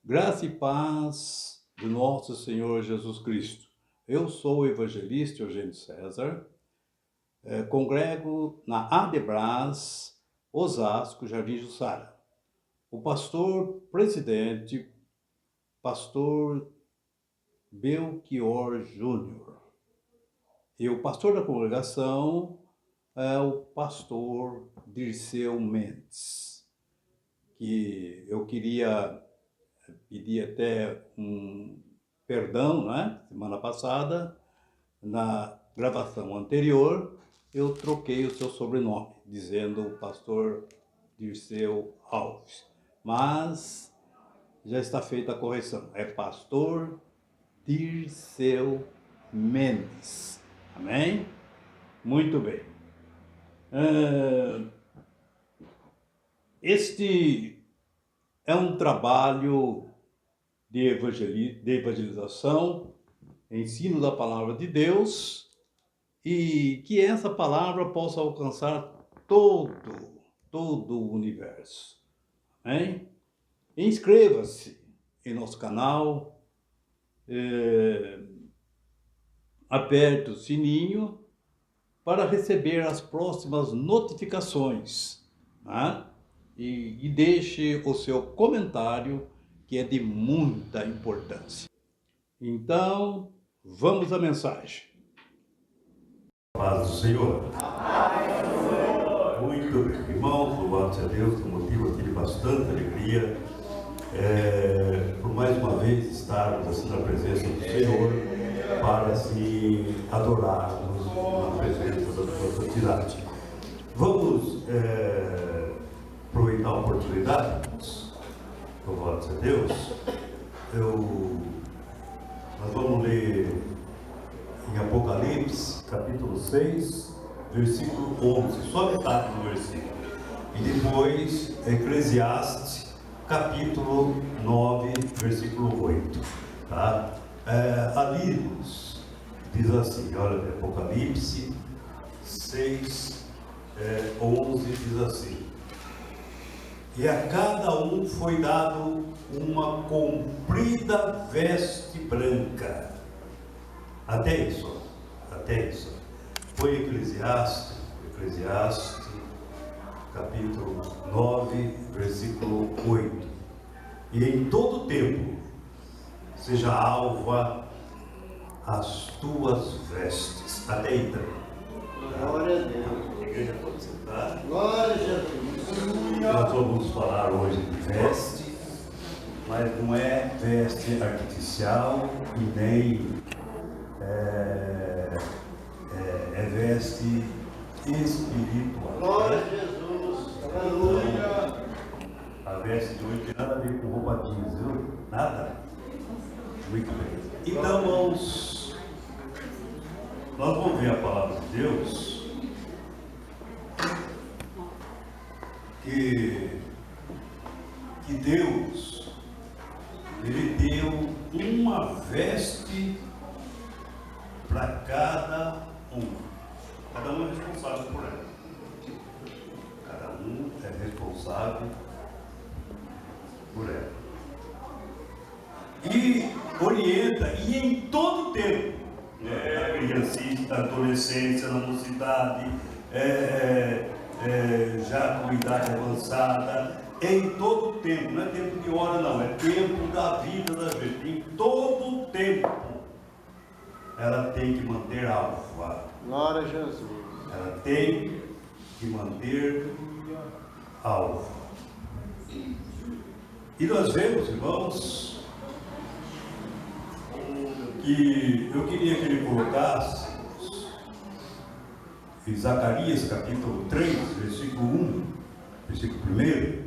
Graça e paz do nosso Senhor Jesus Cristo. Eu sou o evangelista Eugênio César, congrego na Adebras, Osasco, Jardim Jussara. O pastor presidente, pastor Belchior Júnior. E o pastor da congregação é o pastor Dirceu Mendes, que eu queria pedi até um perdão, né? Semana passada, na gravação anterior, eu troquei o seu sobrenome, dizendo pastor Dirceu Alves. Mas já está feita a correção. É pastor Dirceu Mendes. Amém? Muito bem. Este é um trabalho de evangelização, ensino da palavra de Deus, e que essa palavra possa alcançar todo o universo. Amém? Inscreva-se em nosso canal, aperte o sininho para receber as próximas notificações, né? E deixe o seu comentário, que é de muita importância. Então, vamos à mensagem. Paz do Senhor. Muito bem, irmãos, louvado seja Deus, o motivo aqui de bastante alegria, por mais uma vez estarmos assim na presença do Senhor, para assim adorarmos na presença da sua santidade. Vamos aproveitar a oportunidade, louvado seja Deus. Nós vamos ler em Apocalipse, capítulo 6, versículo 11, só metade do versículo. E depois, Eclesiastes, capítulo 9, versículo 8. Tá? Ali diz assim, olha, Apocalipse 6, 11 diz assim: e a cada um foi dado uma comprida veste branca. Até isso. Foi Eclesiastes, capítulo 9, versículo 8. E em todo tempo seja alva as tuas vestes. Até aí também. Glória a Deus. A igreja pode sentar. Glória a Jesus. Nós vamos falar hoje de veste, mas não é veste artificial e nem é veste espiritual. Glória a Jesus. Aleluia. A veste de hoje tem nada a ver com roupa jeans, viu? Nada. Muito bem. Então, nós vamos ver a palavra de Deus, que Deus, Ele deu uma veste para cada um. Cada um é responsável por ela. Cada um é responsável por ela. E orienta, e em todo tempo, na criancice, na adolescência, na mocidade, já com idade avançada, em todo tempo, não é tempo de hora não, é tempo da vida da gente. Em todo tempo, ela tem que manter alva. Glória a Jesus. Ela tem que manter alva. E nós vemos, irmãos, que eu queria que ele colocasse em Zacarias capítulo 3, versículo 1, versículo 1.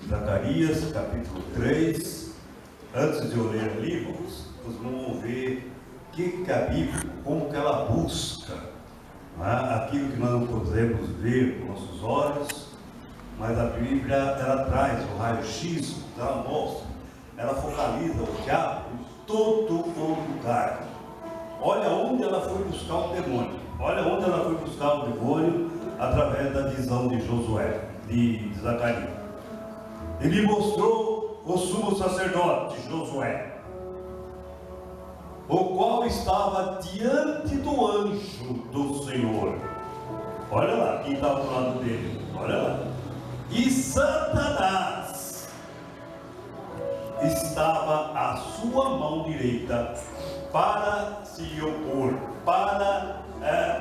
Zacarias capítulo 3. Antes de eu ler ali, irmãos, nós vamos ver o que a Bíblia, como que ela busca, né? Aquilo que nós não podemos ver com nossos olhos, mas a Bíblia, ela traz o raio-x, ela mostra, ela focaliza o diabo em todo o lugar. Olha onde ela foi buscar o demônio. Olha onde ela foi buscar o demônio através da visão de Josué, de Zacarias. e me mostrou o sumo sacerdote Josué, o qual estava diante do anjo do Senhor. Olha lá, quem estava do lado dele, olha lá. E Satanás estava à sua mão direita para se opor, para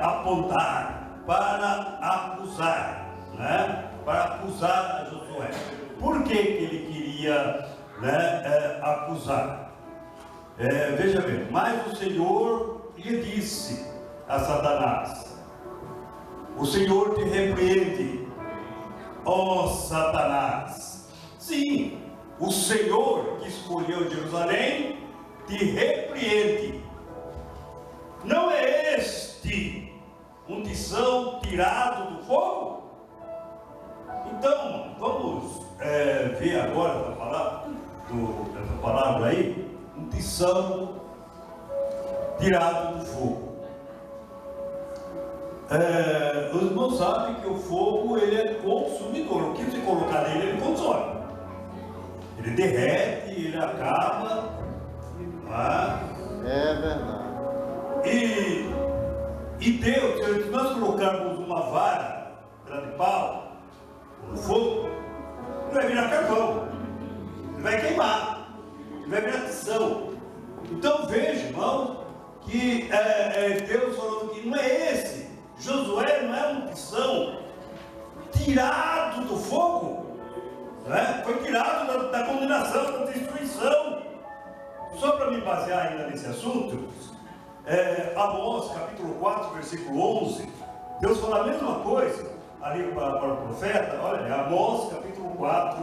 apontar, para acusar, né? Para acusar a Josué. Por que ele queria, né, acusar? Veja bem, mas o Senhor lhe disse a Satanás: o Senhor te repreende, ó Satanás. Sim, o Senhor que escolheu Jerusalém te repreende. Não é este um tição tirado do fogo? Então, vamos ver agora essa palavra aí, um tição tirado do fogo. Os irmãos sabem que o fogo, ele é consumidor. O que se colocar nele, ele consome. Ele derrete, ele acaba. É verdade. E Deus, se nós colocarmos uma vara de pau no fogo, ele vai virar carvão, ele vai queimar, ele vai virar tição. Então veja, irmão, que Deus falando que não é esse. Josué não é um tição tirado do fogo, né? Foi tirado da condenação, da destruição. Só para me basear ainda nesse assunto, Amós capítulo 4, versículo 11, Deus fala a mesma coisa ali para o profeta. Olha, Amós capítulo 4,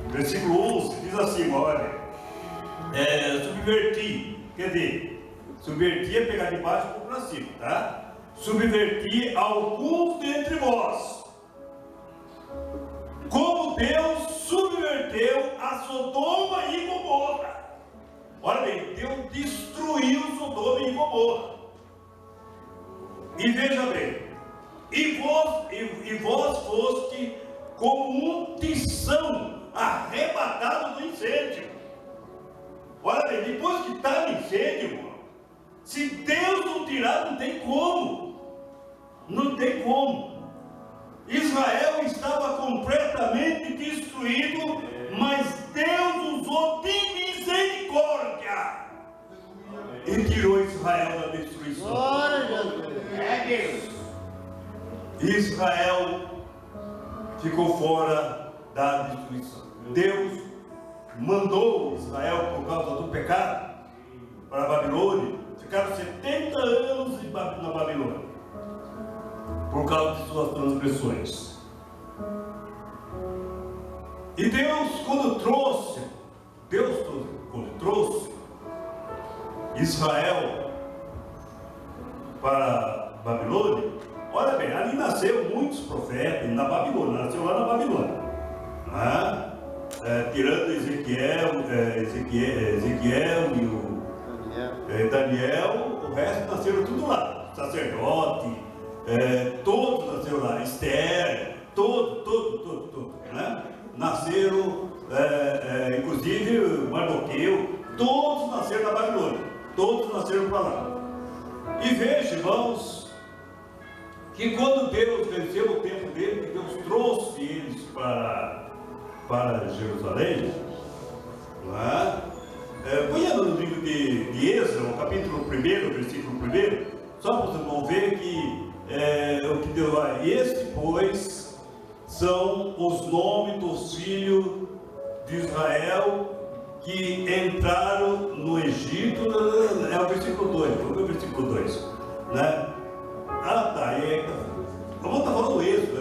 versículo 11, diz assim, olha, subverti, quer dizer, subvertir é pegar de baixo para cima, tá? Subverti alguns dentre vós, como Deus subverteu a Sodoma e Gomorra. Olha bem, Deus destruiu Sodoma e Gomorra. E veja bem, e vós foste como um tição arrebatado do incêndio. Olha bem, depois que está no incêndio, irmão, se Deus não tirar, não tem como. Não tem como. Israel estava completamente destruído, mas Deus usou de misericórdia e tirou Israel da destruição. Glória a Jesus. É Deus. Israel ficou fora da destruição. Deus mandou Israel, por causa do pecado, para a Babilônia. Ficaram 70 anos na Babilônia, por causa de suas transgressões. E Deus, quando trouxe Israel para a Babilônia, olha bem, ali nasceram muitos profetas na Babilônia, nasceu lá na Babilônia, tirando Ezequiel e o Daniel, o resto nasceram tudo lá, sacerdote, todos nasceram lá, Esther, todos, né? Nasceram, inclusive Mardoqueu, todos nasceram na Babilônia, todos nasceram para lá. E veja, irmãos, que quando Deus venceu o tempo dele, que Deus trouxe eles para Jerusalém, ponha no livro de Êxodo, no capítulo 1, versículo 1, só para vocês vão ver que o que Deus vai. Este, pois, são os nomes dos filhos de Israel que entraram no Egito. É o versículo 2, vamos ver o versículo 2, né? Vamos estar falando Êxodo,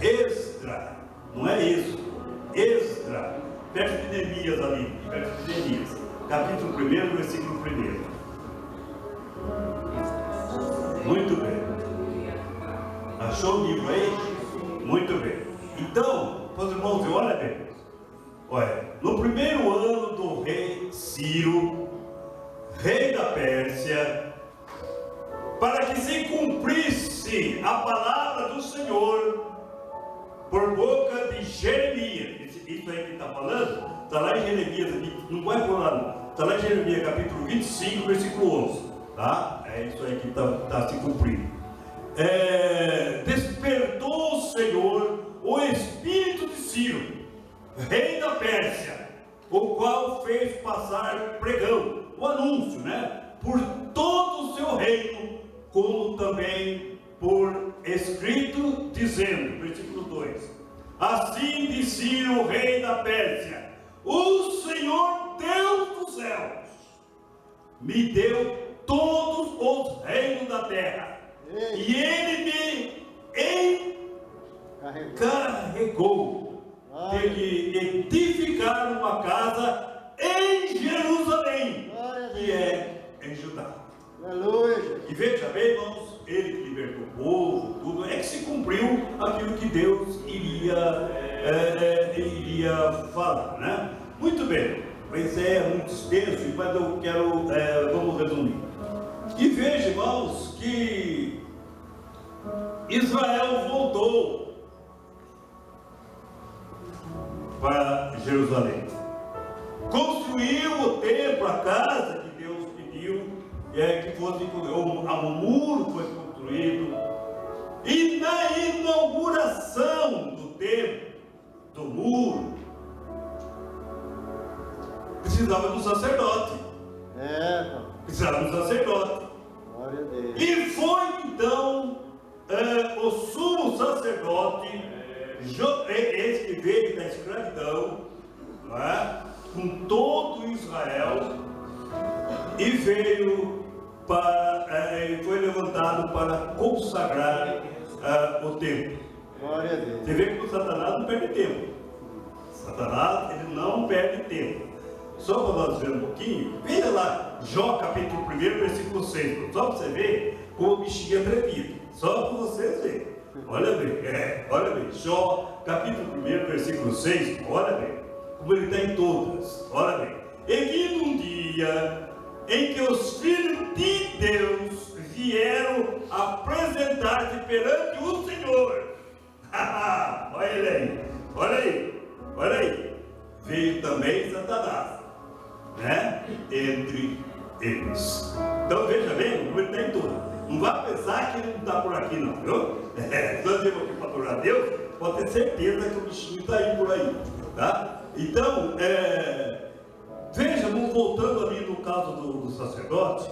Esdra, não é isso, Esdra, perto de Neemias ali, perto de Neemias, capítulo 1, versículo 1. Muito bem. Achou o livro aí? Muito bem. Então, os irmãos, olha bem. Olha, no primeiro ano do rei Ciro, rei da Pérsia, para que se cumprisse a palavra do Senhor por boca de Jeremias. Isso aí que está falando, está lá em Jeremias, não vai por lá não. Está lá em Jeremias capítulo 25, versículo 11. Tá? É isso aí que está se cumprindo. Despertou o Senhor o espírito de Ciro, rei da Pérsia, o qual fez passar pregão, o anúncio, né? Por todo o seu reino, como também por escrito, dizendo, versículo 2: assim disse Ciro, rei da Pérsia: o Senhor Deus dos céus me deu todos os reinos da terra, e Ele me encarregou de lhe edificar uma casa em Jerusalém, que é em Judá. Aleluia. E veja bem, irmãos, Ele que libertou o povo, tudo, é que se cumpriu aquilo que Deus iria falar, né? Muito bem, mas é muito extenso, mas eu quero, vamos resumir. E veja, irmãos, que Israel voltou para Jerusalém, construiu o templo, a casa que Deus pediu, que fosse, o muro foi construído, e na inauguração do templo, do muro, precisava de um sacerdote. Precisava de um sacerdote. Glória a Deus. E foi então o sumo sacerdote, esse que veio da escravidão, não é? Com todo Israel, e veio foi levantado para consagrar o templo. Glória a Deus. Você vê que o Satanás não perde tempo. Satanás, ele não perde tempo. Só para nós ver um pouquinho, veja lá, Jó capítulo 1, versículo 6, só para você ver como o bichinho é trepida. Só para vocês verem. Olha bem, olha bem, Jó capítulo 1, versículo 6, olha bem, como ele está em todas, olha bem. E vindo um dia em que os filhos de Deus vieram apresentar-se perante o Senhor. Olha ele aí, olha aí, olha aí. Veio também Satanás, né? Entre eles. Então veja bem, como ele está em tudo. Não vá pensar que ele não está por aqui não, viu? Se nós temos aqui para adorar a Deus, pode ter certeza que o bichinho está aí por aí, tá? Então, veja, vamos voltando ali no caso do sacerdote.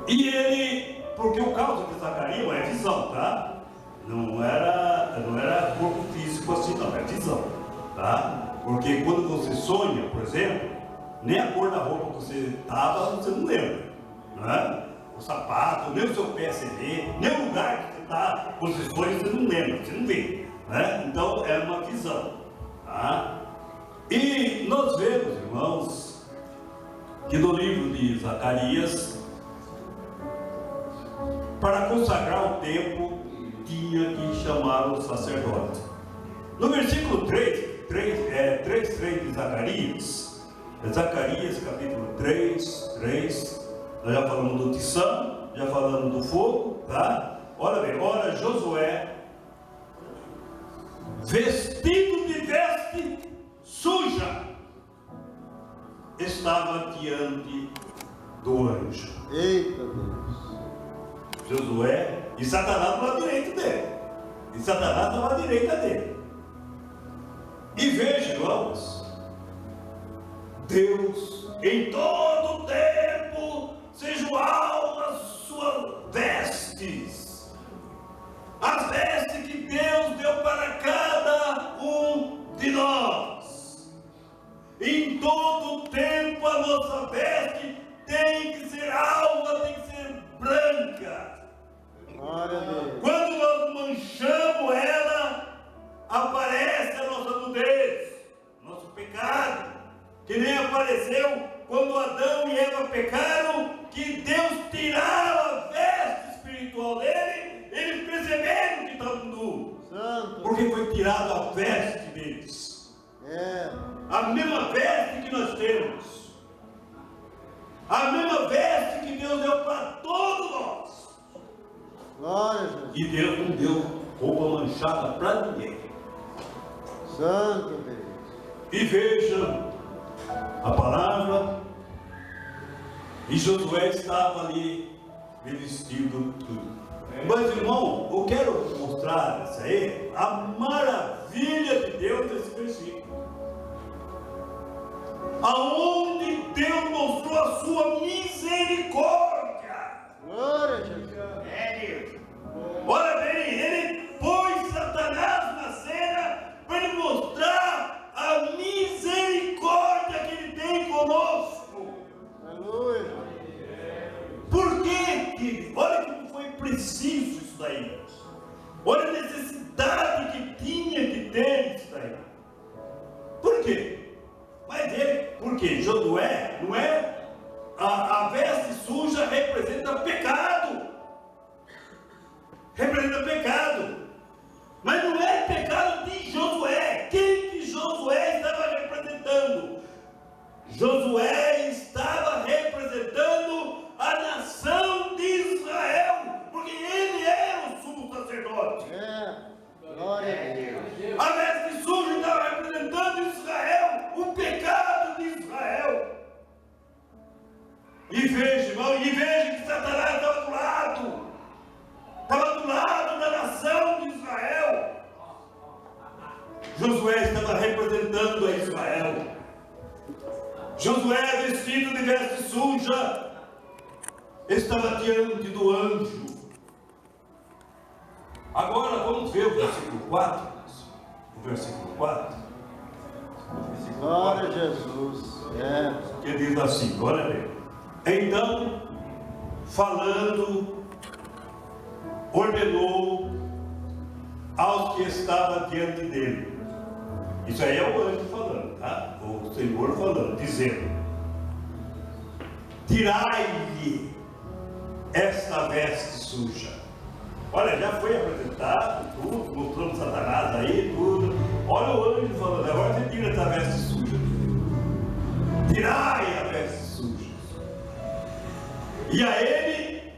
E ele, porque o caso de Zacarias é visão, tá? Não era corpo físico assim, não, é visão, tá? Porque quando você sonha, por exemplo, nem a cor da roupa que você estava, você não lembra, não é? O sapato, nem o seu pé você vê, nem o lugar que você está, posições você não lembra, você não vê, né? Então é uma visão, tá? E nós vemos, irmãos, que no livro de Zacarias, para consagrar o templo, tinha que chamar o sacerdote. No versículo 3 de Zacarias, capítulo 3, nós já falamos do tição, já falamos do fogo, tá? Olha bem, ora Josué, vestido de veste suja, estava diante do anjo. Eita Deus. Josué, e Satanás estava à direita dele. E Satanás estava à direita dele. E veja, irmãos, Deus em todo o tempo se enjoou as suas vestes. As vestes que Deus deu para cada um de nós. Em todo o tempo a nossa veste tem que ser alva, tem que ser branca. Glória a Deus. Quando nós manchamos ela, aparece a nossa nudez, nosso pecado, que nem apareceu quando Adão e Eva pecaram, que Deus tirava a veste espiritual dele, eles perceberam que estavam nus, Santo. porque foi tirada a veste deles, a mesma veste que nós temos, a mesma veste que Deus deu para todos nós. Glória a Deus. E Deus não deu roupa manchada para ninguém. Santo Deus. E vejam a palavra, e Josué estava ali, revestido tudo. Mas, irmão, eu quero mostrar essa aí, a maravilha de Deus nesse versículo. Aonde Deus mostrou a sua misericórdia. Glória a Jesus. Olha bem, ele pôs Satanás na cena para ele mostrar a misericórdia que ele tem conosco. Aleluia. Por quê, querido? Olha como foi preciso isso daí. Olha a necessidade que tinha que ter isso daí. Por quê? Mas ele, porque Josué, não é? A veste suja representa pecado. Representa pecado. Mas não é pecado de Josué. Quem que Josué estava representando? Josué estava representando a nação de Israel, porque ele era o sumo sacerdote. Glória a Deus. A veste suja estava representando Israel, o pecado de Israel. E veja, irmão, e veja que Satanás estava do lado da nação de Israel. Josué estava representando a Israel. Josué, vestido de veste suja, estava diante do anjo. Agora vamos ver o versículo 4. O versículo 4. Glória a Jesus. Que diz assim, olha bem. Então, falando, ordenou aos que estavam diante dele. Isso aí é o anjo falando, tá? O Senhor falando, dizendo: tirai-lhe esta veste suja. Olha, já foi apresentado tudo, mostrando Satanás aí, tudo. Olha o anjo falando, agora você tira essa veste suja. Tirai a veste suja. E a ele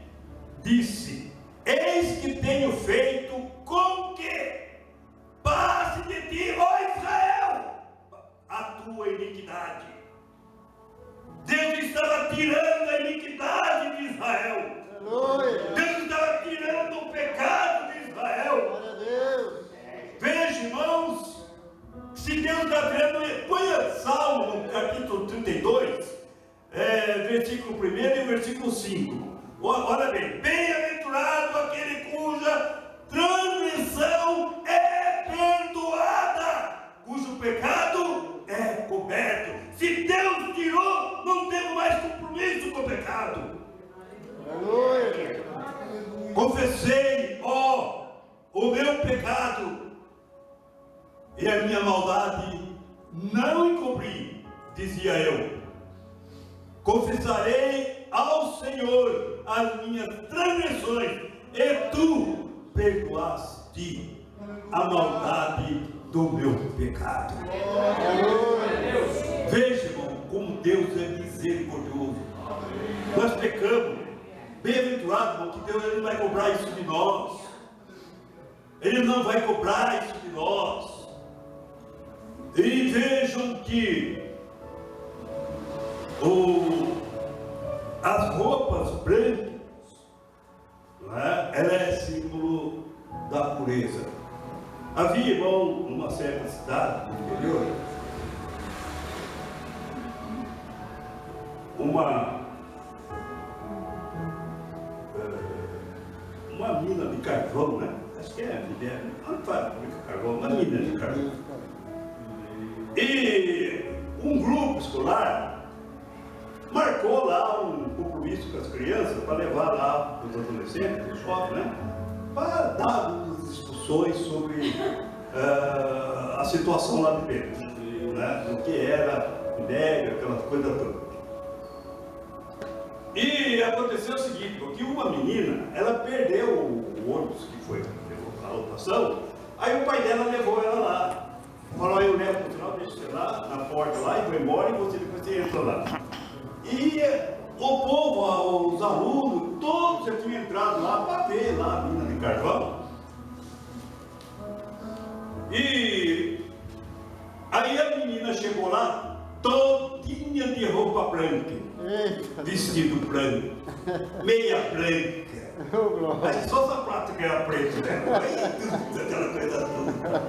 disse: eis que tenho feito com que passe de ti, ó Israel, a tua iniquidade. Deus estava tirando a iniquidade de Israel. Aleluia. Deus estava tirando o pecado de Israel. Glória a Deus. Veja, irmãos, se Deus está tirando, põe Salmo, no capítulo 32, versículo 1 e versículo 5. Olha bem, bem-aventurado aquele cuja transgressão é perdoada, cujo pecado é coberto. Se Deus tirou, não temos mais compromisso com o pecado. Aleluia. Confessei, ó, o meu pecado e a minha maldade não encobri, dizia eu. Confessarei ao Senhor as minhas transgressões, e tu perdoaste a maldade do meu pecado. Veja, irmão, como Deus é misericordioso. Nós pecamos. Bem-aventurado, irmão, que Deus ele não vai cobrar isso de nós. Ele não vai cobrar isso de nós. E vejam que as roupas brancas, não é? Ela é símbolo da pureza. Havia, irmão, numa certa cidade do interior, uma mina de carvão, né? Acho que é não faz carvão, uma mina de carvão. E um grupo escolar marcou lá um compromisso com as crianças para levar lá os adolescentes, os jovens, né? Para dar umas discussões sobre a situação lá de dentro, né? O que era nega, aquela coisa toda. E aconteceu o seguinte, porque uma menina, ela perdeu o ônibus que foi a lotação, aí o pai dela levou ela lá. Falou, eu levo para o final, deixa você lá, na porta lá, e vou embora, e depois você entra lá. E o povo, os alunos, todos já tinham entrado lá para ver lá a mina de carvão. E aí a menina chegou lá, todinha de roupa branca, Eita. vestido branco, meia branca. Ô, glória. Mas só sapato que era preto, né? Aquela coisa toda.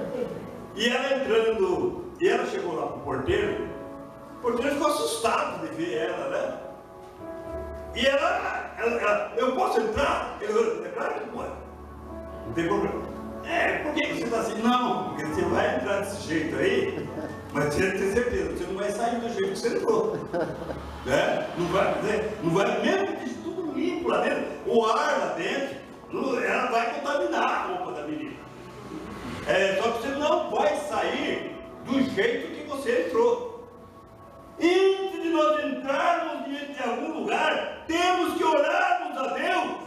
E ela entrando, e ela chegou lá pro porteiro, o porteiro ficou assustado de ver ela, né? E ela eu posso entrar? Ele falou, é claro que pode. Não tem problema. Por que você está assim? Não, porque você vai entrar desse jeito aí, mas você tem certeza, você não vai sair do jeito que você entrou. Né? Não vai mesmo que tudo limpo lá dentro, o ar lá dentro, ela vai contaminar a roupa da menina. Só que você não vai sair do jeito que você entrou. E antes de nós entrarmos em algum lugar, temos que orarmos a Deus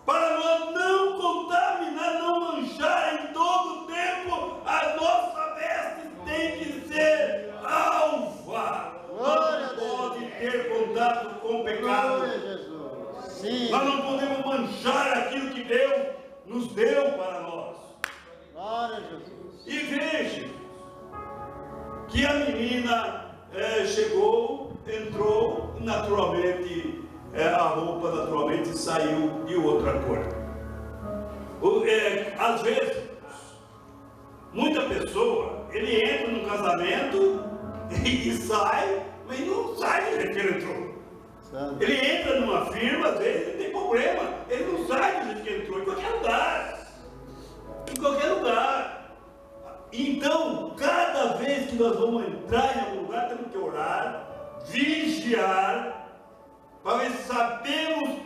para nós não contaminar, não manchar em todo o tempo. A nossa veste tem que ser alva. Nós não podemos ter contato com o pecado. Glória a Jesus. Sim. Nós não podemos manchar aquilo que Deus nos deu para nós. Glória a Jesus. E veja que a menina chegou, entrou, naturalmente a roupa naturalmente saiu de outra cor. Às vezes, muita pessoa, ele entra no casamento e sai, mas não sai do jeito que ele entrou. Santo. Ele entra numa firma, às vezes ele tem problema, ele não sai do jeito que ele entrou, em qualquer lugar. Em qualquer lugar. Então, cada vez que nós vamos entrar em algum lugar, temos que orar, vigiar, para ver se sabemos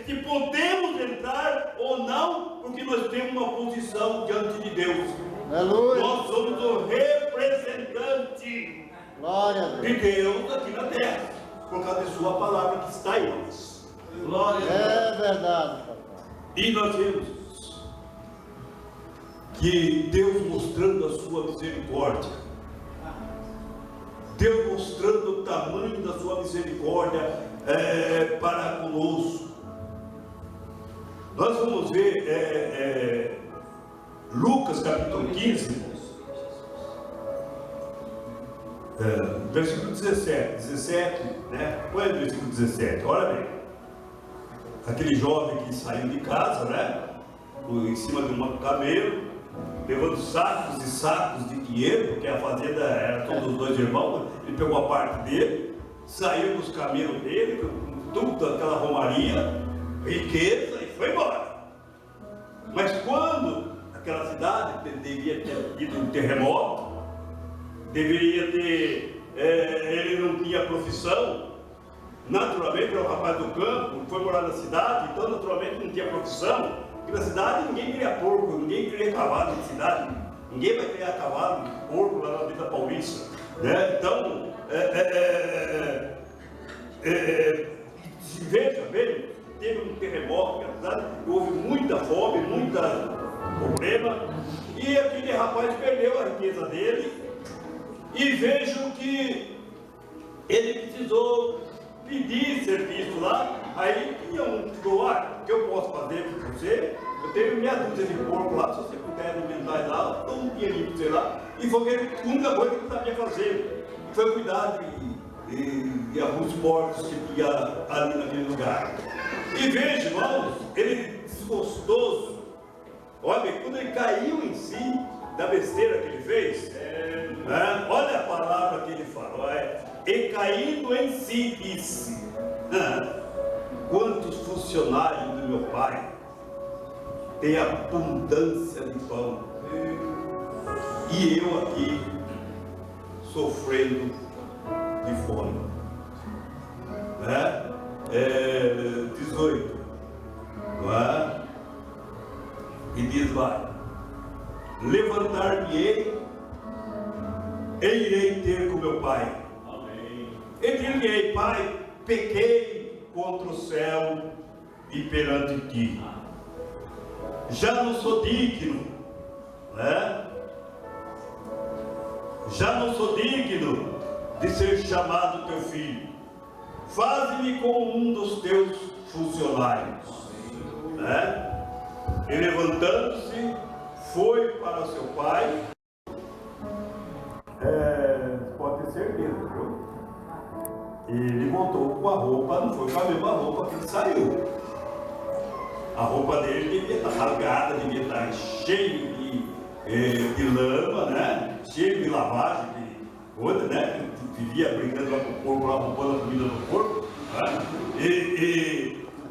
se podemos entrar ou não, porque nós temos uma posição diante de Deus. Aleluia. Nós somos o representante Glória a de Deus. Deus aqui na terra, por causa de sua palavra que está em nós. Glória a Deus. É verdade, papai. E nós vemos que Deus mostrando a sua misericórdia, Deus mostrando o tamanho da sua misericórdia para conosco. Nós vamos ver Lucas capítulo 15, versículo 17, né? Põe o versículo 17, olha bem. Aquele jovem que saiu de casa, né? Em cima de um camelo, levando sacos e sacos de dinheiro, porque a fazenda era todos os dois irmãos, ele pegou a parte dele, saiu com os camelos dele, com tudo aquela romaria, riqueza, e foi embora. Mas quando aquela cidade deveria ter tido um terremoto, deveria ter, ele não tinha profissão, naturalmente era um rapaz do campo, foi morar na cidade, então naturalmente não tinha profissão, porque na cidade ninguém cria porco, ninguém cria cavalo na cidade, ninguém vai criar cavalo, porco lá na Vida Paulista, né? Então, veja bem, teve um terremoto na cidade, houve muita fome, muito problema, e aquele rapaz perdeu a riqueza dele, e vejam que ele precisou pedir serviço lá, aí tinha um doar, que eu posso fazer por você, eu tenho meia dúzia de porco lá, se você puder alimentar lá, dou um dinheirinho para você lá, e foi a única coisa que ele sabia fazer, foi cuidar de alguns porcos que tinha ali naquele lugar. E veja, irmãos, ele desgostoso, olha, quando ele caiu em si, da besteira que ele fez, olha a palavra que ele falou, e caindo em si disse, quantos funcionários do meu pai têm abundância de pão, e eu aqui sofrendo de fome. 18, não é? E diz, vai, levantar-me-ei e irei ter com meu pai. Amém. E dir-lhe-ei, pai, pequei contra o céu e perante ti. Já não sou digno, né? Já não sou digno de ser chamado teu filho. Faze-me como um dos teus funcionários. Né? E levantando-se, foi para o seu pai, pode ter certeza, viu? Ele voltou com a roupa, não foi com a mesma roupa que ele saiu. A roupa dele devia estar rasgada, devia estar cheia de lama, né? Cheia de lavagem, de coisa, né? Vivia brincando lá com o porco, lá roubando a comida do porco. Né?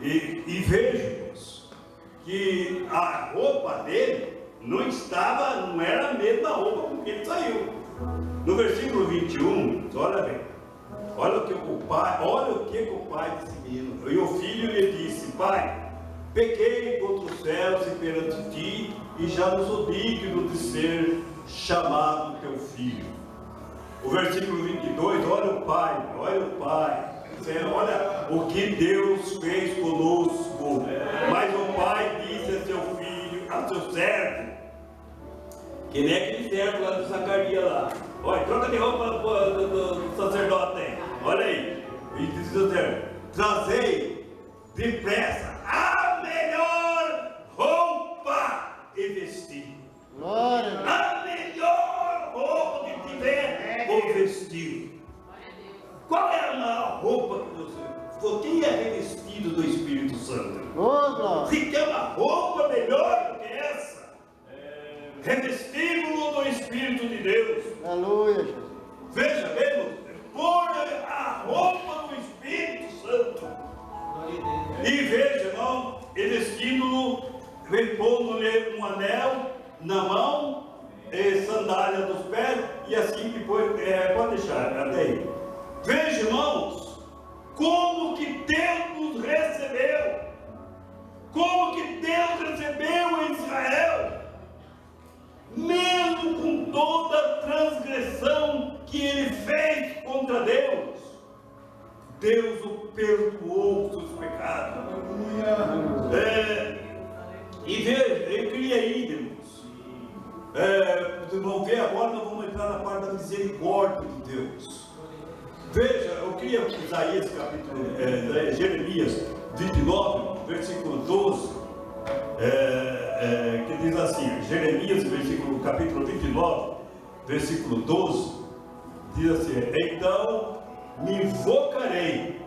E vejamos que a roupa dele não era a mesma roupa com que ele saiu. No versículo 21, olha bem, olha o que o pai disse menino. E o filho lhe disse: pai, pequei contra os céus e perante ti, e já não sou digno de ser chamado teu filho. O versículo 22, olha o pai, olha o que Deus fez conosco. Mas o pai disse a seu filho, a seu servo, que nem aquele servo lá de Zacarias lá: olha, troca de roupa do sacerdote aí. Olha aí. E disse ao servo: trazei depressa a melhor roupa e vestido. Glória a Deus. A melhor roupa que tiver, o vestido. Qual é a maior roupa que você... Quem é revestido do Espírito Santo? Oh, glória. Se tem uma roupa melhor do que essa, revestível do Espírito de Deus. Aleluia, Jesus. Veja, vemos, por a roupa do Espírito Santo. E veja, irmão, e vestindo-o, pondo-lhe um anel na mão, sandália dos pés, e assim que pode deixar, até aí. Veja, irmãos, como que Deus nos recebeu, como que Deus recebeu em Israel, mesmo com toda a transgressão que ele fez contra Deus, Deus o perdoou dos seus pecados. E veja, eu queria ir, irmãos. Vocês vão ver agora, nós vamos entrar na parte da misericórdia de Deus. Veja, eu queria Isaías capítulo, Jeremias 29, versículo 12, que diz assim, Jeremias, capítulo 29, versículo 12, diz assim: então me invocarei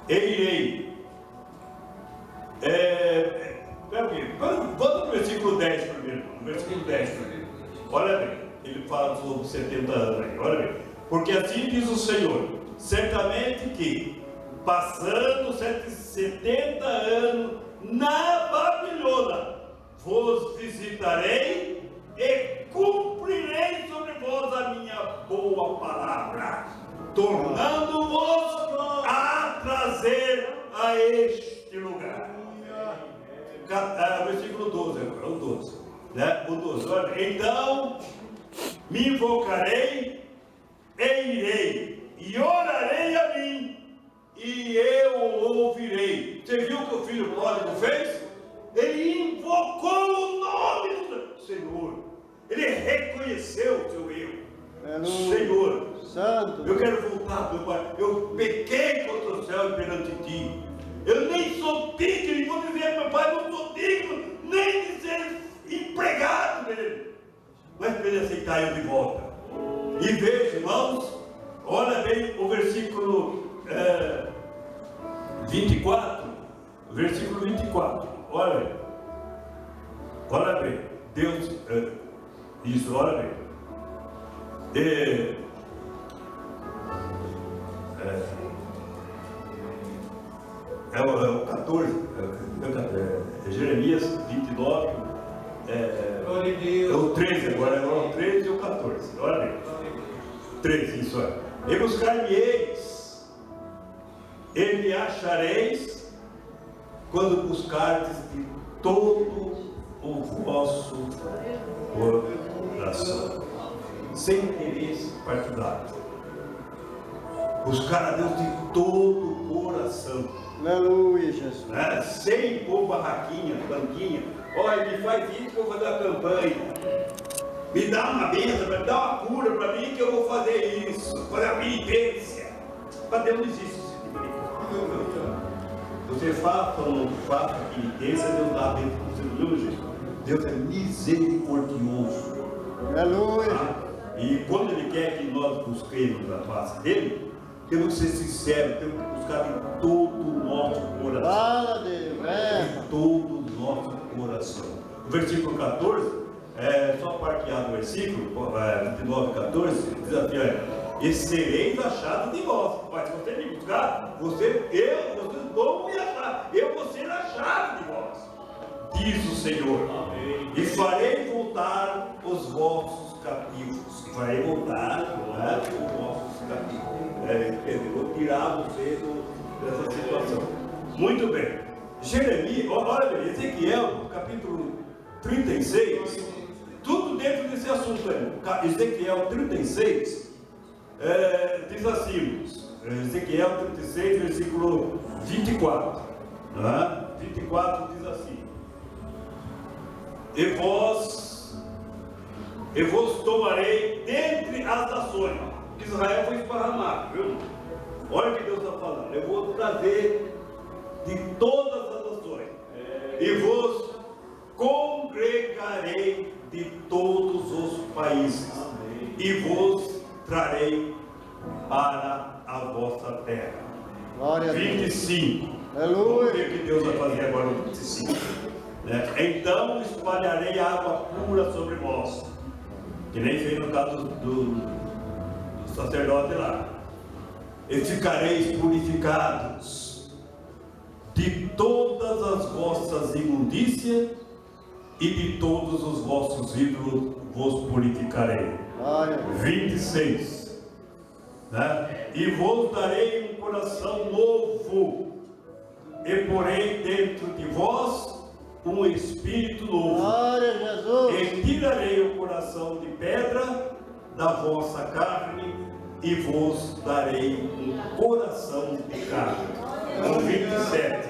e irei. Volta no versículo 10 primeiro, no versículo 10 primeiro. Olha bem, ele fala sobre 70 anos aí, olha bem. Porque assim diz o Senhor: certamente que, passando 70 anos na Babilônia, vos visitarei e cumprirei sobre vós a minha boa palavra, tornando-vos a trazer a este lugar. Versículo 12 agora, o 12, né? O 12, olha, então me invocarei e irei, e orarei a mim, e eu o ouvirei. Você viu o que o filho pródigo fez? Ele invocou o nome do Senhor, ele reconheceu o seu erro. Aleluia. Senhor, Santo. eu quero voltar, meu pai, eu pequei contra o céu e perante ti, eu nem sou digno, vou dizer, meu pai, não sou digno nem de ser empregado dele, mas para ele aceitar eu de volta. E veja, irmãos, olha bem o versículo 24, versículo 24, olha bem, Deus, isso, olha bem, o 14, Jeremias 29, o 13 agora, o 13 e o 14, olha bem, 13, isso é. E buscar-me-eis, e me achareis, quando buscardes de todo o vosso coração, sem interesse partidário. Buscar a Deus de todo o coração. Aleluia, Jesus. Né? Sem pôr barraquinha, banquinha. Olha, me faz isso que eu vou fazer uma campanha. Me dá uma bênção, me dá uma cura para mim que eu vou fazer isso. Fazer a penitência. Para Deus não existe esse tipo de coisa. Você faça ou não faça a penitência, Deus dá dentro do seu mesmo jeito. Deus é misericordioso. Aleluia, Tá? E quando Ele quer que nós busquemos a face dele, temos que ser sinceros, temos que buscar de todo o nosso coração. fala Deus, De todo o nosso coração. O versículo 14, só parquear do versículo, 29 e 14, diz assim: e sereis achados de vós. Mas se você me buscar, vocês vão me achar, eu vou ser achado de vós, diz o Senhor. Amém. E farei voltar os vossos cativos. Farei voltar os vossos cativos. Vou tirar vocês dessa situação. Muito bem. Jeremias, olha bem, Ezequiel, capítulo 36, tudo dentro desse assunto aí. Ezequiel 36 diz assim, Ezequiel 36, versículo 24. 24 diz assim: E vos tomarei dentre as nações. Israel foi esparramado, viu? Olha o que Deus está falando. Eu vou trazer de todas as nações, e vos congregarei de todos os países, e vos trarei para a vossa terra. glória a Deus. 25. Aleluia. Vamos ver o que Deus vai fazer agora no 25. Então espalharei água pura sobre vós, que nem fez no caso do sacerdote lá, e ficareis purificados de todas as vossas imundícias, e de todos os vossos ídolos vos purificarei. Glória a Deus. 26. E vos darei um coração novo, e porei dentro de vós um espírito novo. Glória a Jesus. E tirarei o coração de pedra da vossa carne, e vos darei um coração de carne. 27.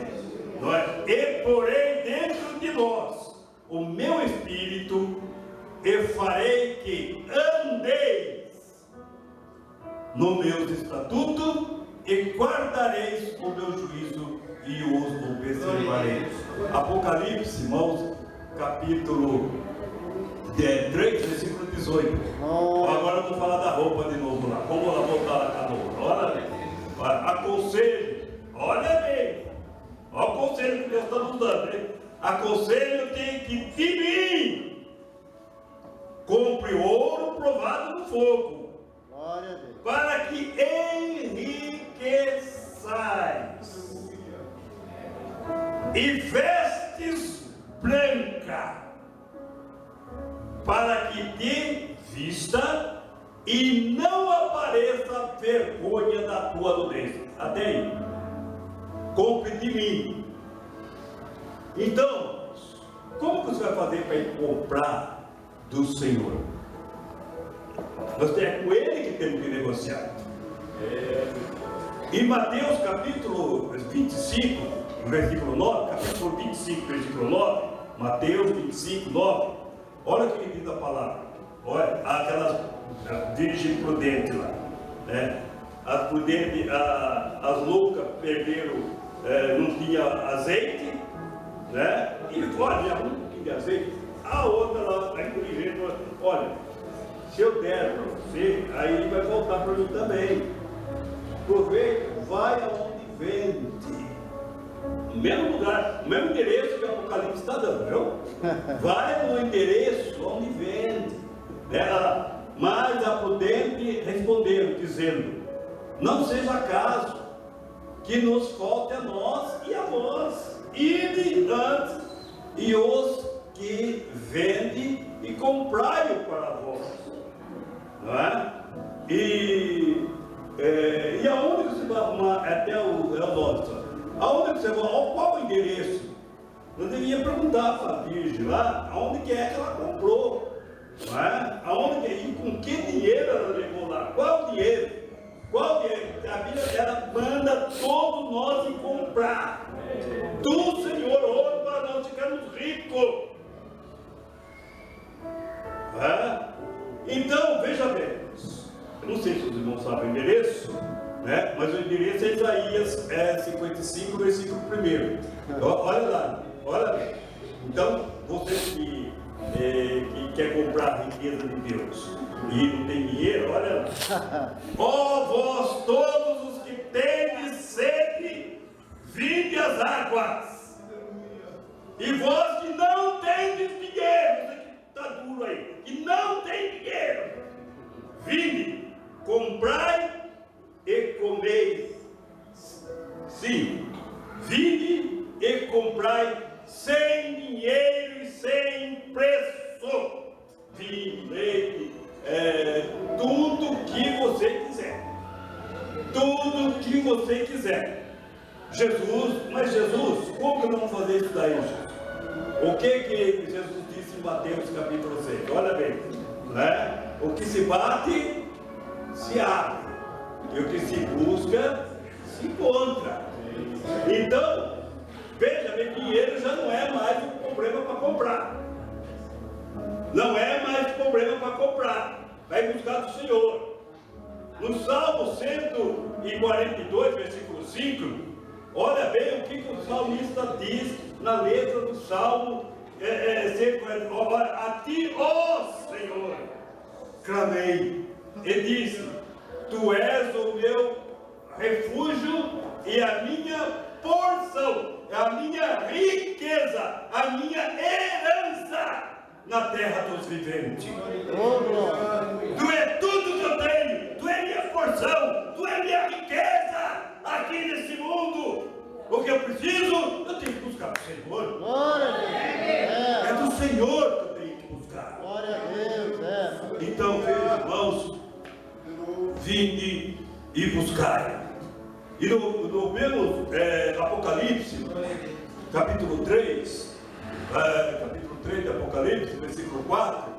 E porei dentro de vós o meu espírito, e farei que andeis no meu estatuto, e guardareis o meu juízo, e os observareis. Apocalipse, irmãos, capítulo 3, versículo 18. Agora eu vou falar da roupa de novo lá. Vamos lá voltar lá com a roupa. Olha, aconselho, olha bem. Olha o conselho que Deus está nos dando, hein? Aconselho tem que de mim. Compre ouro provado no fogo, Glória a Deus. para que enriqueçais, e vestes branca, para que te vista e não apareça vergonha da tua nudez. Até aí. Compre de mim. Então, como que você vai fazer para ir comprar do Senhor? É com Ele que temos que negociar. Em Mateus capítulo 25, versículo 9, capítulo 25, versículo 9, Mateus 25, 9, olha o que diz a palavra. Olha, aquelas virgens prudentes lá, né? As prudentes, as loucas perderam, não tinha azeite, né? E olha, um pouquinho de azeite. A outra lá, a inteligente, olha, se eu der para você, aí ele vai voltar para mim também. Aproveita, vai aonde vende. No mesmo lugar, no mesmo endereço que o Apocalipse está dando, viu? Vai no endereço onde vende. Mas a prudente responderam, dizendo: não seja caso que nos falte a nós e a vós, ide antes, e os que vende, e comprai-o para vós. Não é? E aonde você vai arrumar? Até o nosso. Aonde você vai? Qual o endereço? Eu devia perguntar para a Virgem lá, aonde que é que ela comprou? Não é? Aonde que é? E com que dinheiro ela levou lá? Qual dinheiro? Qual dinheiro? A Bíblia ela manda todos nós ir comprar do Senhor ouro para nós ficarmos ricos. Então, veja bem, eu não sei se os irmãos sabem o endereço, né? Mas o endereço é Isaías 55, versículo 1. Olha lá, olha lá. Então, vocês que que quer comprar a riqueza de Deus e não tem dinheiro, olha lá. Ó vós todos os que tendes sede, vinde às águas. E vós que não tendes dinheiro, isso aqui está duro aí, que não tem dinheiro, vinde, comprai e comeis. Sim, vinde e comprai sem dinheiro e sem preço, vinho, leite, tudo que você quiser, tudo que você quiser. Mas Jesus, como que nós vamos fazer isso daí, Jesus? O que Jesus disse em Mateus capítulo 6? Olha bem, né? O que se bate, se abre, e o que se busca, se encontra. Então, veja bem, dinheiro já não é mais um problema para comprar. Não é mais problema para comprar. Vai buscar do Senhor. No Salmo 142, versículo 5, olha bem o que o salmista diz na letra do Salmo 142. A ti, ó Senhor, clamei e disse: Tu és o meu refúgio e a minha porção, a minha riqueza, a minha herança na terra dos viventes. Tu é tudo que eu tenho, tu é minha porção, tu é minha riqueza aqui nesse mundo. O que eu preciso, eu tenho que buscar do Senhor. Glória a Deus. É do Senhor que eu tenho que buscar. Glória a Deus. Então, veja, irmãos, vinde e buscai. E no mesmo Apocalipse, capítulo 3 de Apocalipse, versículo 4,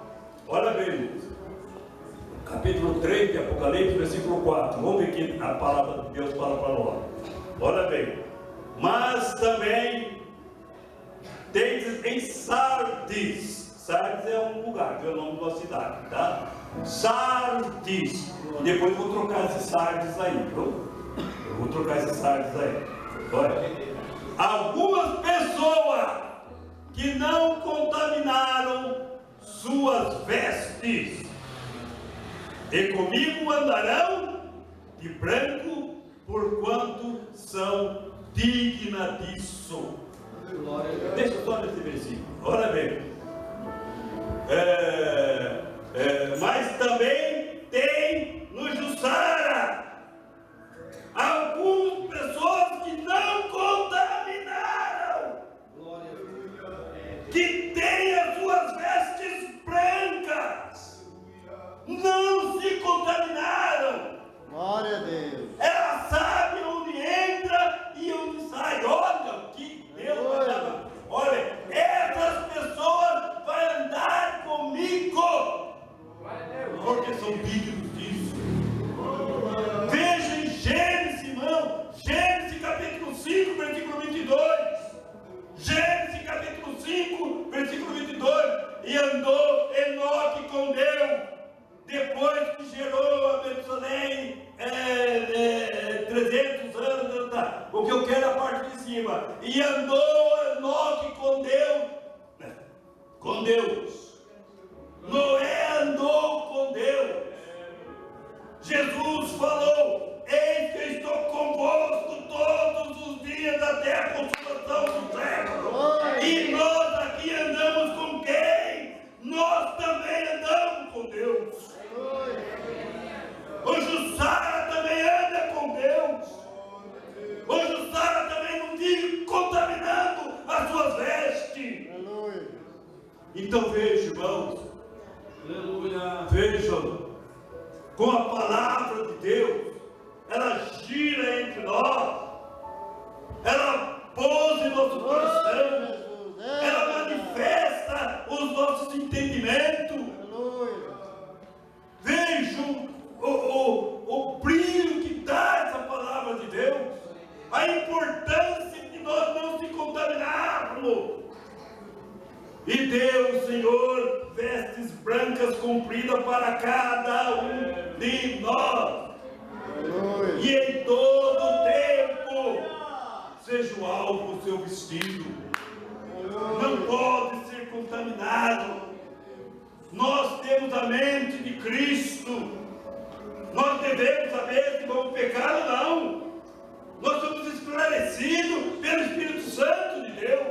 olha bem, capítulo 3 de Apocalipse, versículo 4, vamos ver que a palavra de Deus fala para nós. Olha bem, mas também tendes em Sardis. Sardes é um lugar, que é o nome de uma cidade, tá? Sardis. Depois eu vou trocar esses Sardes aí, viu? Eu vou trocar esses Sardes aí. Olha. Algumas pessoas que não contaminaram suas vestes, e comigo andarão de branco, porquanto são dignas disso. Deixa só nesse versículo, olha bem. Mas também tem no Jussara algumas pessoas que não contaminaram, que têm as suas vestes brancas, não se contaminaram. Glória a Deus. Ela sabe onde entra e onde sai. Olha o que Deus vai dar. Olha, essas pessoas vão andar comigo, porque são dignos disso. Veja em Gênesis, irmão, Gênesis capítulo 5, versículo 22. Gênesis capítulo 5, versículo 22. E andou Enoque com Deus, depois que gerou a Metusalém 300 anos, tá? O que eu quero é a parte de cima. E andou Enoque com Deus. Noé andou com Deus. Jesus falou: eis que estou convosco todos os dias até a consumação do século. E nós aqui andamos com quem? Nós também andamos com Deus. O Jussara também anda com Deus. O Jussara também não vive contaminando as suas vestes. Aleluia. Então veja, irmãos, vejam com a palavra de Deus, ela gira entre nós, ela pousa em nosso coração, ela manifesta os nossos entendimentos. Vejam o brilho que dá essa palavra de Deus, a importância de nós não se contaminarmos. E deu o Senhor vestes brancas compridas para cada um de nós. Aleluia. E em todo tempo seja o alvo o seu vestido. Não pode ser contaminado. nós temos a mente de Cristo. Nós devemos saber se vamos pecar ou não. Nós somos esclarecidos pelo Espírito Santo de Deus.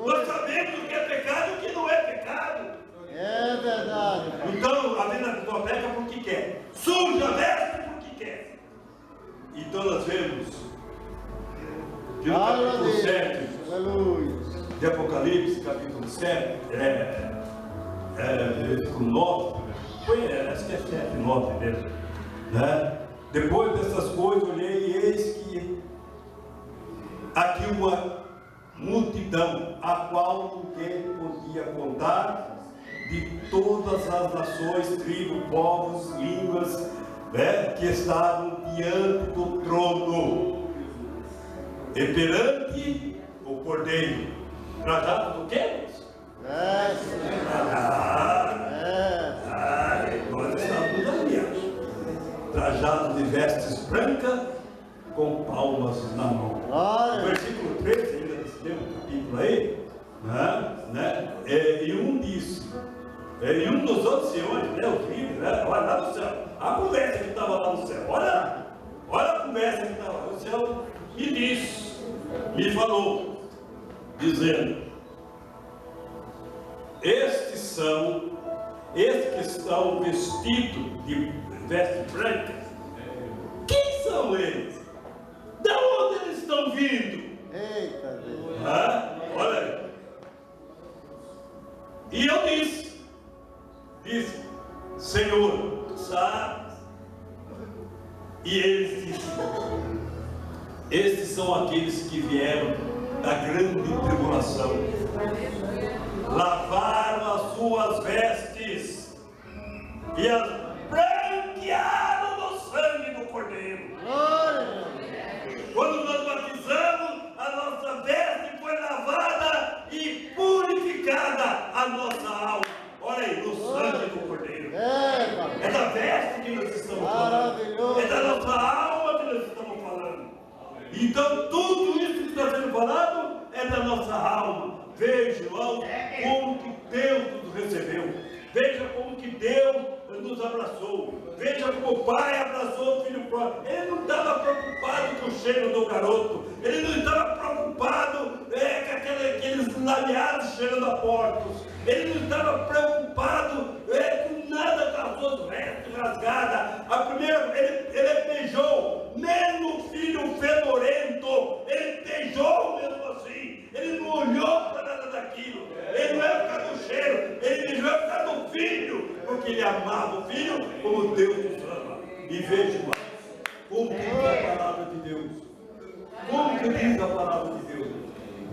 Nós sabemos o que é pecado e o que não é pecado. É verdade. Então, a vida da pessoa peca porque quer. Suja, veste porque quer. Então nós vemos que no Glória a capítulo Deus. 7 Aleluia. de Apocalipse, capítulo 7, versículo 9, acho que é 7, 9 mesmo, né? Depois dessas coisas, olhei e eis que aqui uma multidão, a qual ninguém podia contar, de todas as nações, tribos, povos, línguas, né, que estavam diante do trono e perante o Cordeiro. Trajado do quê? É. Nós estamos ali, trajado de vestes brancas, com palmas na mão. Glória. Versículo 13, ainda desse mesmo capítulo aí, né? E um disse, e um dos anciões, né, os filhos, né, olha lá no céu, a conversa que estava lá no céu, olha a conversa que estava lá no céu, e disse, me falou, dizendo, estes que estão vestidos de vestes brancas, quem são eles? Da onde eles estão vindo? Eita Deus. Olha aí. E eu disse, Senhor, tu sabes. E eles disseram, estes são aqueles que vieram da grande tribulação, lavaram as suas vestes e as branquearam no sangue do Cordeiro. Glória. Quando nós batizamos, a nossa veste foi lavada e purificada a nossa alma. Olha aí, no sangue do Cordeiro. É da veste que nós estamos falando. Maravilhoso. É da nossa alma que nós estamos falando. Então tudo isso que está sendo falado é da nossa alma. Veja, irmão, como que Deus nos recebeu. Veja como que Deus nos abraçou. Veja como o pai abraçou o filho próprio. Ele não estava preocupado com o cheiro do garoto. Ele não estava preocupado com aqueles lameados cheirando a porcos. Ele não estava preocupado com nada com as suas vestes rasgadas. A primeira, ele beijou, mesmo o filho fedorento, ele beijou mesmo assim. Ele não olhou para nada daquilo. Ele não é por causa do cheiro, ele beijou por causa do filho, porque ele amava o filho como Deus nos ama. E veja, irmão, como que diz a palavra de Deus. Como que diz a palavra de Deus?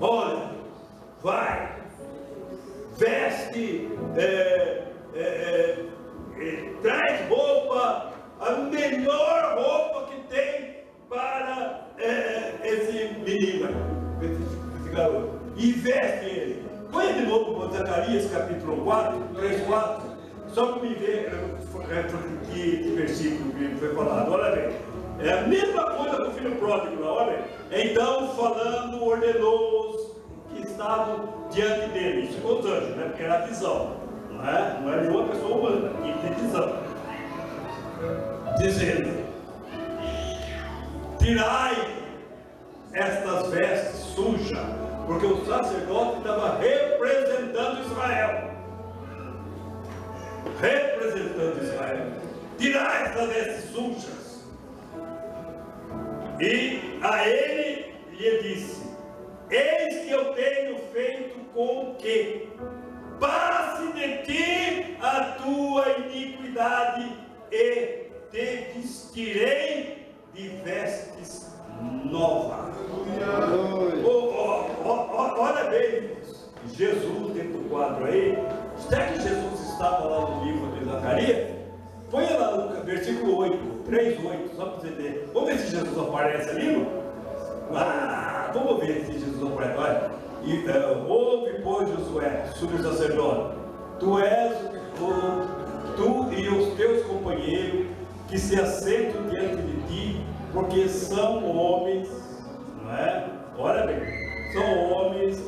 Olha, vai, veste, traz roupa, a melhor roupa que tem para esse menino, esse garoto, e veste ele. Põe de novo para Zacarias capítulo 4, 3, 4, só para me ver que versículo que foi falado. Olha bem, é a mesma coisa com o filho pródigo lá, olha bem. Então, falando, ordenou os que estavam diante dele. Isso ficou os anjos, né? Porque era a visão, não é nenhuma pessoa humana, tinha que ter visão. Dizendo, tirai estas vestes sujas, porque o sacerdote estava representando Israel. Tirai estas vestes sujas. E a ele lhe disse, eis que eu tenho feito com que passe de ti a tua iniquidade e te vestirei de vestes novas. Olha bem, Jesus dentro do quadro aí. Será que Jesus estava lá no livro de Zacarias? Põe lá no versículo 8, 3, 8, só para você ver. Vamos ver se Jesus aparece ali, irmão? Vamos ver se Jesus aparece. Olha. Ouve, pois, Josué, sumo sacerdote, tu e os teus companheiros que se assentam diante de ti, porque são homens, não é? Olha bem, são homens,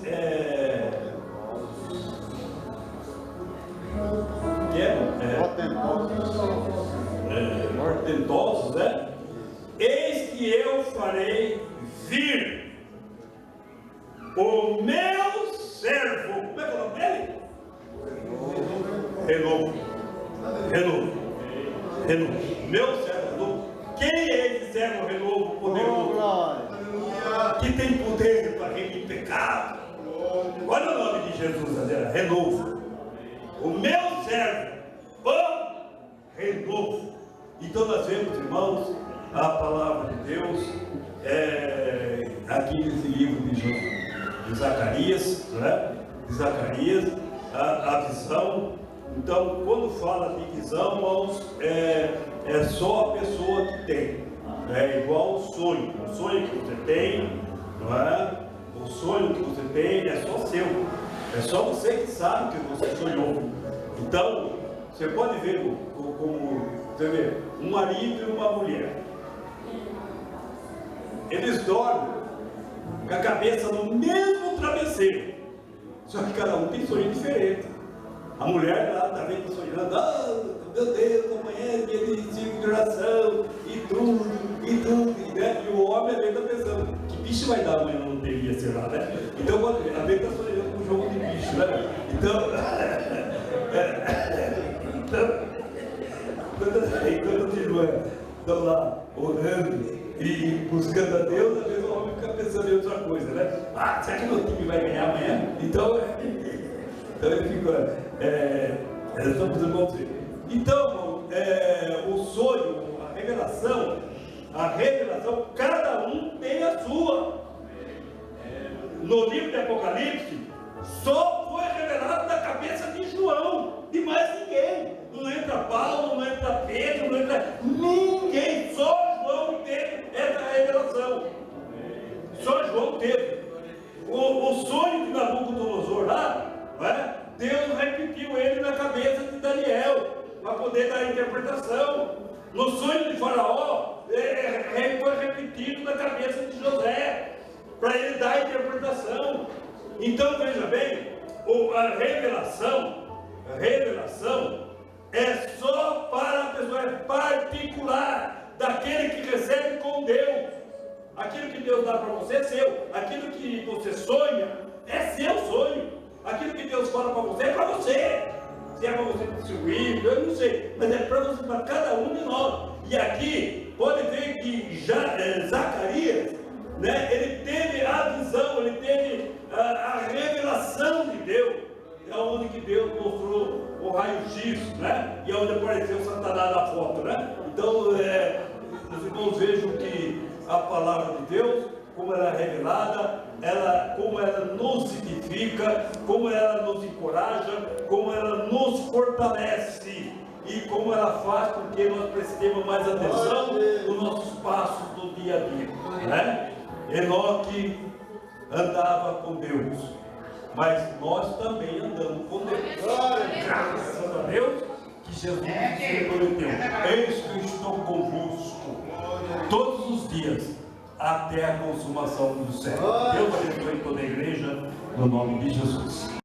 portentosos, né? Eis que eu farei vir o meu servo. Como é que é o nome dele? Renovo. Meu servo renovo. Quem é esse servo renovo poderoso? Que tem poder para remir pecado? Olha o nome de Jesus, renovo. O meu servo, o renovo. Então nós vemos, irmãos, a palavra de Deus aqui nesse livro de Zacarias, né? De Zacarias, a visão. Então, quando fala de visão, irmãos, é só a pessoa que tem. É igual o sonho que você tem, não é? O sonho que você tem é só seu. É só você que sabe que você sonhou. Então, você pode ver como você vê, um marido e uma mulher. Eles dormem com a cabeça no mesmo travesseiro. Só que cada um tem sonho diferente. A mulher lá está vendo sonhando, meu Deus, amanhã é dia de 5 de oração, e tudo, né? E o homem está pensando, que bicho vai dar amanhã, não deveria ser lá, né? Então, a vez está sonhando com um jogo de bicho, né? Enquanto as irmãs estão lá orando e buscando a Deus, às vezes o homem fica pensando em outra coisa, né? Será que meu time vai ganhar amanhã? Então ele fica, estamos irmãos. Então, o sonho, a revelação, cada um tem a sua. No livro de Apocalipse, só foi revelado na cabeça de João, de mais ninguém. Não entra Paulo, não entra Pedro, não entra ninguém, só João teve essa revelação. Só João teve. O sonho de Nabucodonosor lá, não é? Deus repetiu ele na cabeça de Daniel, para poder dar a interpretação. No sonho de Faraó, foi repetido na cabeça de José, para ele dar a interpretação. Então veja bem, a revelação é só para a pessoa, é particular, daquele que recebe com Deus. Aquilo que Deus dá para você é seu, aquilo que você sonha é seu sonho. Aquilo que Deus fala para você é para você. Se é para você distribuir, eu não sei, mas é para você, para cada um de nós. E aqui pode ver que Zacarias, né, ele teve a visão, ele teve a revelação de Deus. É onde que Deus mostrou o raio-x, né? E é onde apareceu Satanás na foto, né? Então, os irmãos vejam que a palavra de Deus, como ela é revelada, como ela nos edifica, como ela nos encoraja, como ela nos fortalece e como ela faz com que nós prestemos mais atenção nos nossos passos do dia a dia, né? Enoque andava com Deus, mas nós também andamos com Deus. Graças a Deus que Jesus nos prometeu: eis que eu estou convosco todos os dias até a consumação do século. Deus abençoe toda a igreja, no nome de Jesus.